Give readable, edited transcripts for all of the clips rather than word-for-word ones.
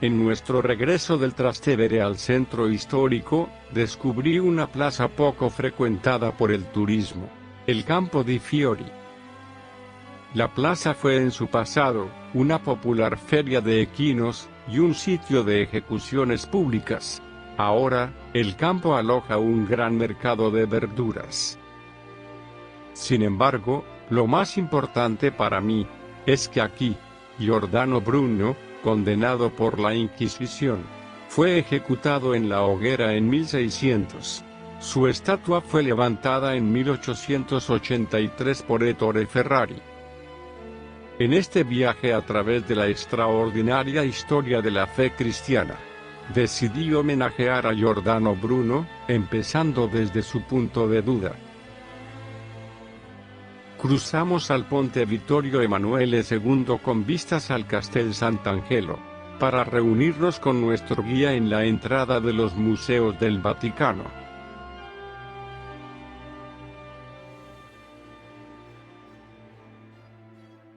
En nuestro regreso del Trastevere al centro histórico, descubrí una plaza poco frecuentada por el turismo, el Campo dei Fiori. La plaza fue en su pasado, una popular feria de equinos, y un sitio de ejecuciones públicas. Ahora, el campo aloja un gran mercado de verduras. Sin embargo, lo más importante para mí, es que aquí, Giordano Bruno, condenado por la Inquisición, fue ejecutado en la hoguera en 1600. Su estatua fue levantada en 1883 por Ettore Ferrari. En este viaje a través de la extraordinaria historia de la fe cristiana, decidí homenajear a Giordano Bruno, empezando desde su punto de duda. Cruzamos al Ponte Vittorio Emanuele II con vistas al Castel Sant'Angelo, para reunirnos con nuestro guía en la entrada de los museos del Vaticano.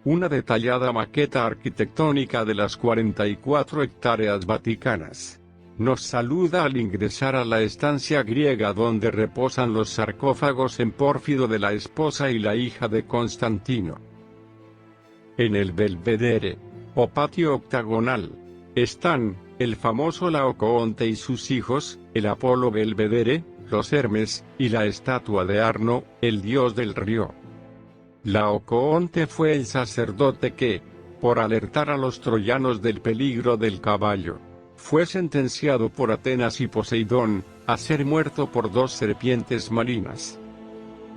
Una detallada maqueta arquitectónica de las 44 hectáreas vaticanas nos saluda al ingresar a la estancia griega donde reposan los sarcófagos en pórfido de la esposa y la hija de Constantino. En el Belvedere, o patio octagonal, están el famoso Laocoonte y sus hijos, el Apolo Belvedere, los Hermes, y la estatua de Arno, el dios del río. Laocoonte fue el sacerdote que, por alertar a los troyanos del peligro del caballo, fue sentenciado por Atenas y Poseidón, a ser muerto por 2 serpientes marinas.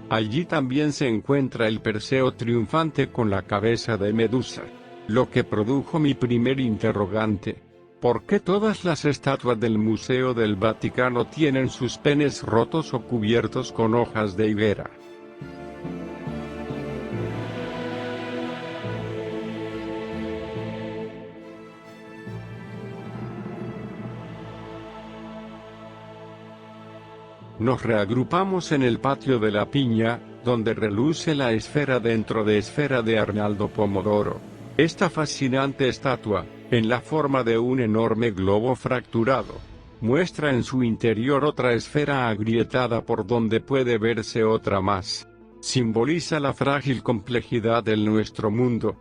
Allí también se encuentra el Perseo triunfante con la cabeza de Medusa, lo que produjo mi primer interrogante: ¿por qué todas las estatuas del Museo del Vaticano tienen sus penes rotos o cubiertos con hojas de higuera? Nos reagrupamos en el patio de la Piña, donde reluce la esfera dentro de esfera de Arnaldo Pomodoro. Esta fascinante estatua, en la forma de un enorme globo fracturado, muestra en su interior otra esfera agrietada por donde puede verse otra más. Simboliza la frágil complejidad de nuestro mundo.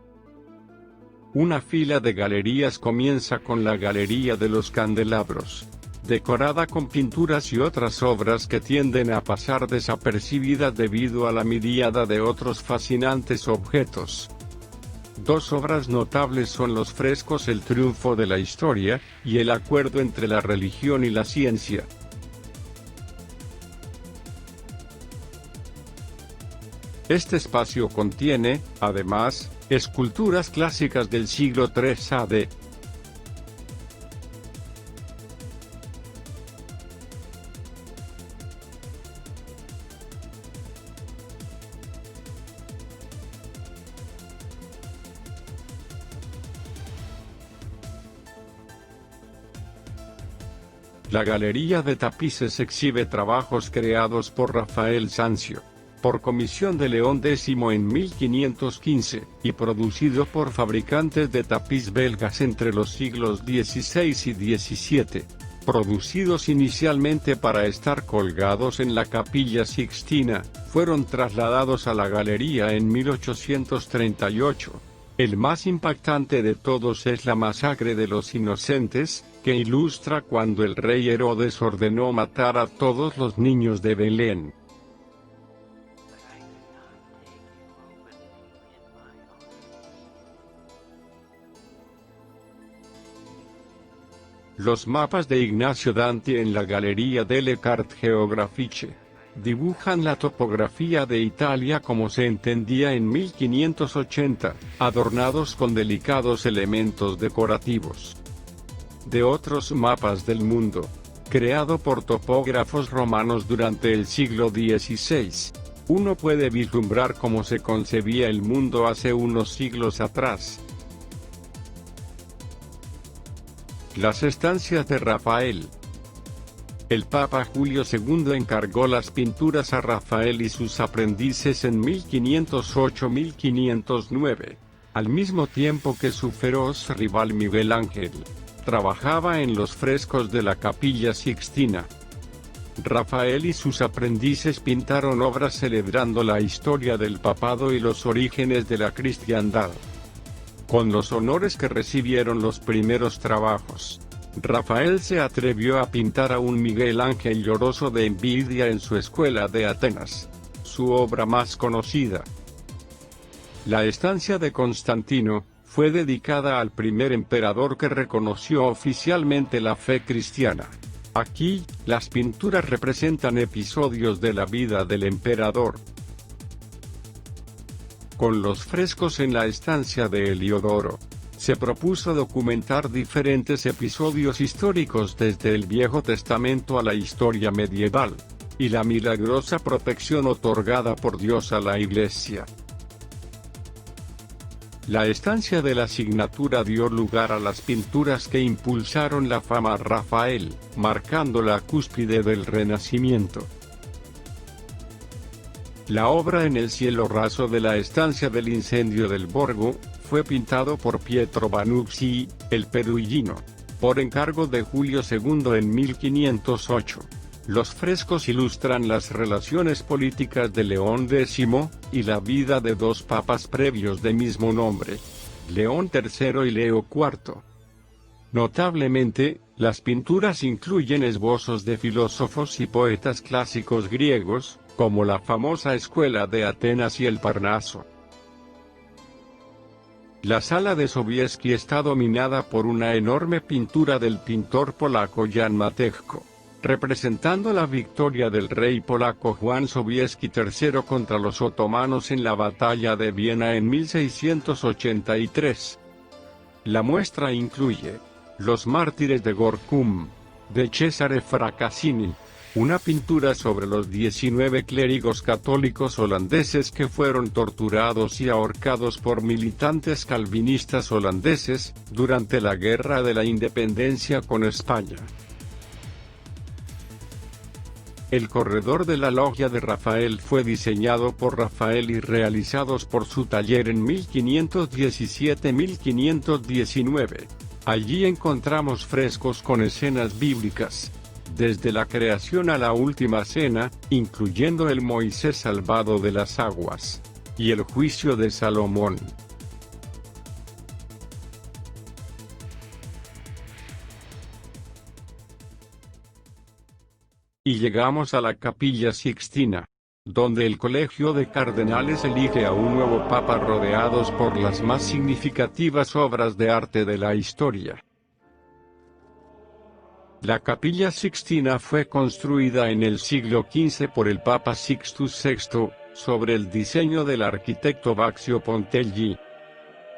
Una fila de galerías comienza con la Galería de los Candelabros, decorada con pinturas y otras obras que tienden a pasar desapercibidas debido a la miríada de otros fascinantes objetos. 2 obras notables son los frescos El triunfo de la historia, y El acuerdo entre la religión y la ciencia. Este espacio contiene, además, esculturas clásicas del siglo III a.D. La Galería de Tapices exhibe trabajos creados por Rafael Sanzio, por comisión de León X en 1515, y producido por fabricantes de tapiz belgas entre los siglos XVI y XVII, producidos inicialmente para estar colgados en la Capilla Sixtina, fueron trasladados a la galería en 1838. El más impactante de todos es la masacre de los inocentes, que ilustra cuando el rey Herodes ordenó matar a todos los niños de Belén. Los mapas de Ignacio Danti en la Galería delle Carte Geografiche dibujan la topografía de Italia como se entendía en 1580, adornados con delicados elementos decorativos. De otros mapas del mundo, creado por topógrafos romanos durante el siglo XVI, uno puede vislumbrar cómo se concebía el mundo hace unos siglos atrás. Las estancias de Rafael. El Papa Julio II encargó las pinturas a Rafael y sus aprendices en 1508-1509, al mismo tiempo que su feroz rival Miguel Ángel trabajaba en los frescos de la Capilla Sixtina. Rafael y sus aprendices pintaron obras celebrando la historia del papado y los orígenes de la cristiandad. Con los honores que recibieron los primeros trabajos, Rafael se atrevió a pintar a un Miguel Ángel lloroso de envidia en su escuela de Atenas, su obra más conocida. La estancia de Constantino fue dedicada al primer emperador que reconoció oficialmente la fe cristiana. Aquí, las pinturas representan episodios de la vida del emperador. Con los frescos en la estancia de Heliodoro, se propuso documentar diferentes episodios históricos desde el Viejo Testamento a la historia medieval, y la milagrosa protección otorgada por Dios a la Iglesia. La estancia de la Signatura dio lugar a las pinturas que impulsaron la fama a Rafael, marcando la cúspide del Renacimiento. La obra En el cielo raso de la estancia del incendio del Borgo, fue pintado por Pietro Vanuzzi, el Perugino, por encargo de Julio II en 1508. Los frescos ilustran las relaciones políticas de León X, y la vida de dos papas previos de mismo nombre, León III y Leo IV. Notablemente, las pinturas incluyen esbozos de filósofos y poetas clásicos griegos, como la famosa escuela de Atenas y el Parnaso. La sala de Sobieski está dominada por una enorme pintura del pintor polaco Jan Matejko, representando la victoria del rey polaco Juan Sobieski III contra los otomanos en la batalla de Viena en 1683. La muestra incluye Los mártires de Gorkum, de Cesare Fracassini, una pintura sobre los 19 clérigos católicos holandeses que fueron torturados y ahorcados por militantes calvinistas holandeses, durante la Guerra de la Independencia con España. El corredor de la Logia de Rafael fue diseñado por Rafael y realizados por su taller en 1517-1519. Allí encontramos frescos con escenas bíblicas, desde la creación a la última cena, incluyendo el Moisés salvado de las aguas, y el juicio de Salomón. Y llegamos a la Capilla Sixtina, donde el Colegio de Cardenales elige a un nuevo papa rodeados por las más significativas obras de arte de la historia. La Capilla Sixtina fue construida en el siglo XV por el Papa Sixtus VI, sobre el diseño del arquitecto Baccio Pontelli.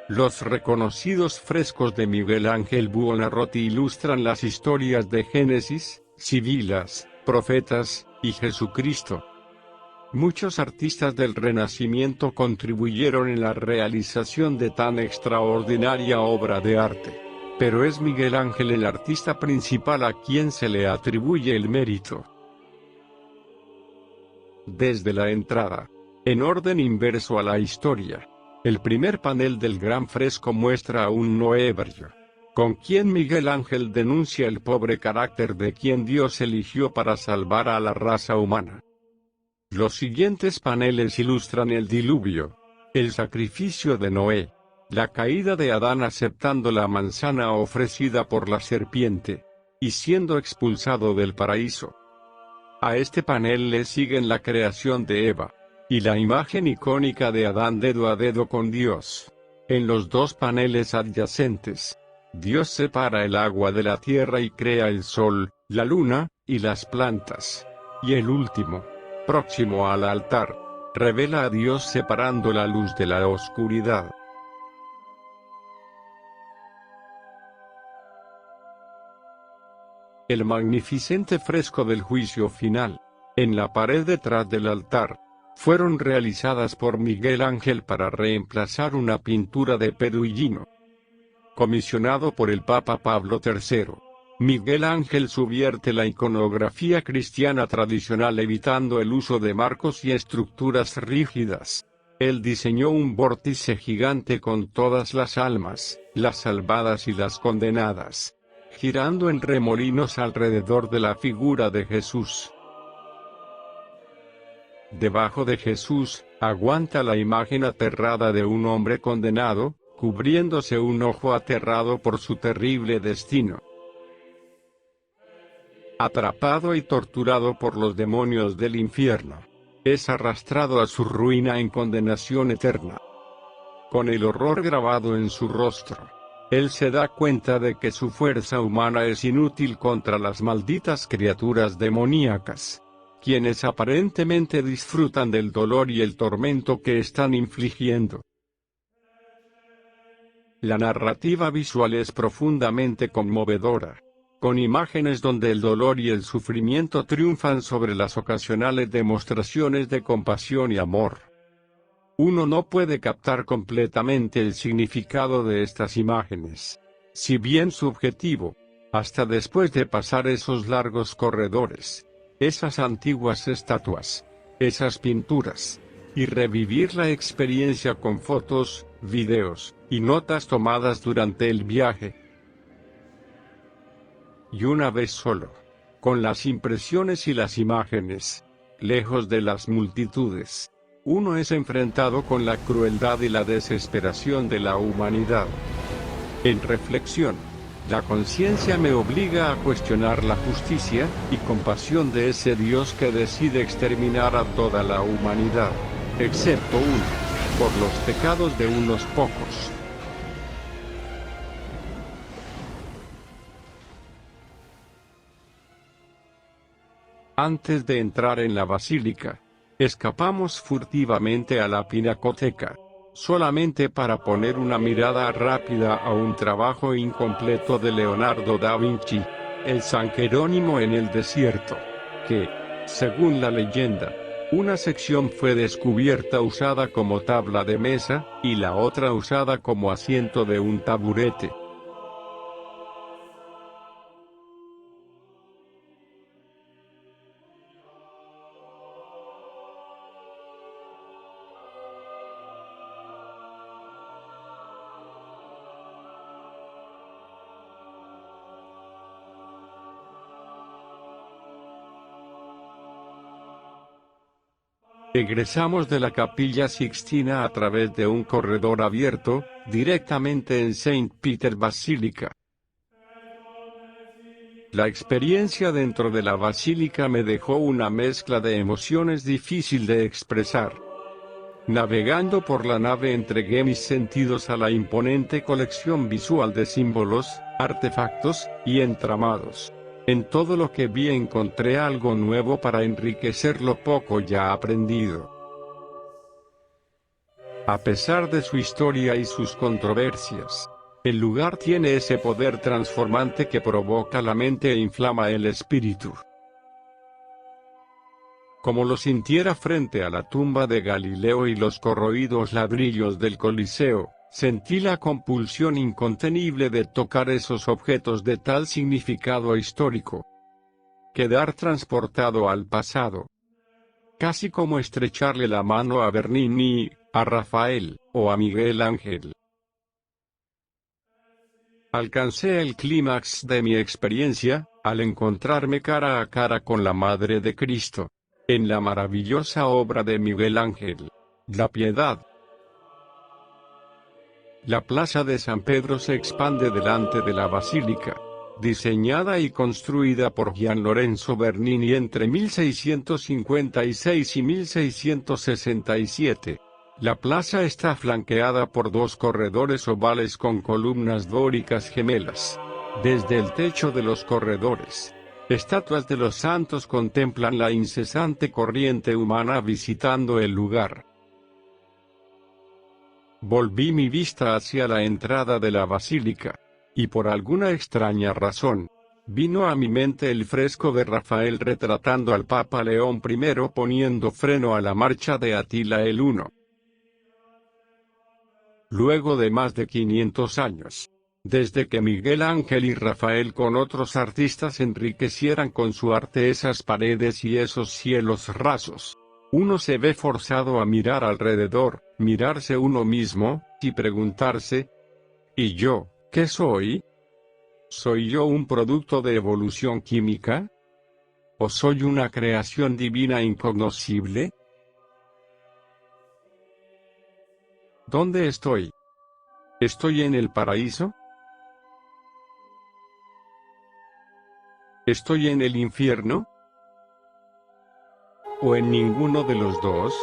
Los reconocidos frescos de Miguel Ángel Buonarroti ilustran las historias de Génesis, Sibilas, Profetas, y Jesucristo. Muchos artistas del Renacimiento contribuyeron en la realización de tan extraordinaria obra de arte, pero es Miguel Ángel el artista principal a quien se le atribuye el mérito. Desde la entrada, en orden inverso a la historia, el primer panel del gran fresco muestra a un Noé ebrio, con quien Miguel Ángel denuncia el pobre carácter de quien Dios eligió para salvar a la raza humana. Los siguientes paneles ilustran el diluvio, el sacrificio de Noé, la caída de Adán aceptando la manzana ofrecida por la serpiente, y siendo expulsado del paraíso. A este panel le siguen la creación de Eva, y la imagen icónica de Adán dedo a dedo con Dios. En los dos paneles adyacentes, Dios separa el agua de la tierra y crea el sol, la luna, y las plantas. Y el último, próximo al altar, revela a Dios separando la luz de la oscuridad. El magnificente fresco del juicio final, en la pared detrás del altar, fueron realizadas por Miguel Ángel para reemplazar una pintura de Perugino. Comisionado por el Papa Pablo III, Miguel Ángel subvierte la iconografía cristiana tradicional evitando el uso de marcos y estructuras rígidas. Él diseñó un vórtice gigante con todas las almas, las salvadas y las condenadas. girando en remolinos alrededor de la figura de Jesús. Debajo de Jesús, aguanta la imagen aterrada de un hombre condenado, cubriéndose un ojo aterrado por su terrible destino. Atrapado y torturado por los demonios del infierno, es arrastrado a su ruina en condenación eterna. Con el horror grabado en su rostro, él se da cuenta de que su fuerza humana es inútil contra las malditas criaturas demoníacas, quienes aparentemente disfrutan del dolor y el tormento que están infligiendo. La narrativa visual es profundamente conmovedora, con imágenes donde el dolor y el sufrimiento triunfan sobre las ocasionales demostraciones de compasión y amor. Uno no puede captar completamente el significado de estas imágenes, si bien subjetivo, hasta después de pasar esos largos corredores, esas antiguas estatuas, esas pinturas, y revivir la experiencia con fotos, videos, y notas tomadas durante el viaje. Y una vez solo, con las impresiones y las imágenes, lejos de las multitudes, uno es enfrentado con la crueldad y la desesperación de la humanidad. En reflexión, la conciencia me obliga a cuestionar la justicia y compasión de ese Dios que decide exterminar a toda la humanidad, excepto uno, por los pecados de unos pocos. Antes de entrar en la basílica, escapamos furtivamente a la pinacoteca, solamente para poner una mirada rápida a un trabajo incompleto de Leonardo da Vinci, el San Jerónimo en el desierto, que, según la leyenda, una sección fue descubierta usada como tabla de mesa, y la otra usada como asiento de un taburete. Egresamos de la Capilla Sixtina a través de un corredor abierto, directamente en St. Peter Basílica. La experiencia dentro de la basílica me dejó una mezcla de emociones difícil de expresar. Navegando por la nave entregué mis sentidos a la imponente colección visual de símbolos, artefactos, y entramados. En todo lo que vi encontré algo nuevo para enriquecer lo poco ya aprendido. A pesar de su historia y sus controversias, el lugar tiene ese poder transformante que provoca la mente e inflama el espíritu. Como lo sintiera frente a la tumba de Galileo y los corroídos ladrillos del Coliseo, sentí la compulsión incontenible de tocar esos objetos de tal significado histórico. Quedar transportado al pasado. Casi como estrecharle la mano a Bernini, a Rafael, o a Miguel Ángel. Alcancé el clímax de mi experiencia, al encontrarme cara a cara con la Madre de Cristo, en la maravillosa obra de Miguel Ángel, La Piedad. La plaza de San Pedro se expande delante de la basílica, diseñada y construida por Gian Lorenzo Bernini entre 1656 y 1667. La plaza está flanqueada por dos corredores ovales con columnas dóricas gemelas. Desde el techo de los corredores, estatuas de los santos contemplan la incesante corriente humana visitando el lugar. Volví mi vista hacia la entrada de la basílica, y por alguna extraña razón, vino a mi mente el fresco de Rafael retratando al Papa León I poniendo freno a la marcha de Atila el Huno. Luego de más de 500 años, desde que Miguel Ángel y Rafael con otros artistas enriquecieran con su arte esas paredes y esos cielos rasos, uno se ve forzado a mirar alrededor, mirarse uno mismo, y preguntarse, ¿y yo, qué soy? ¿Soy yo un producto de evolución química? ¿O soy una creación divina incognoscible? ¿Dónde estoy? ¿Estoy en el paraíso? ¿Estoy en el infierno? ¿O en ninguno de los dos?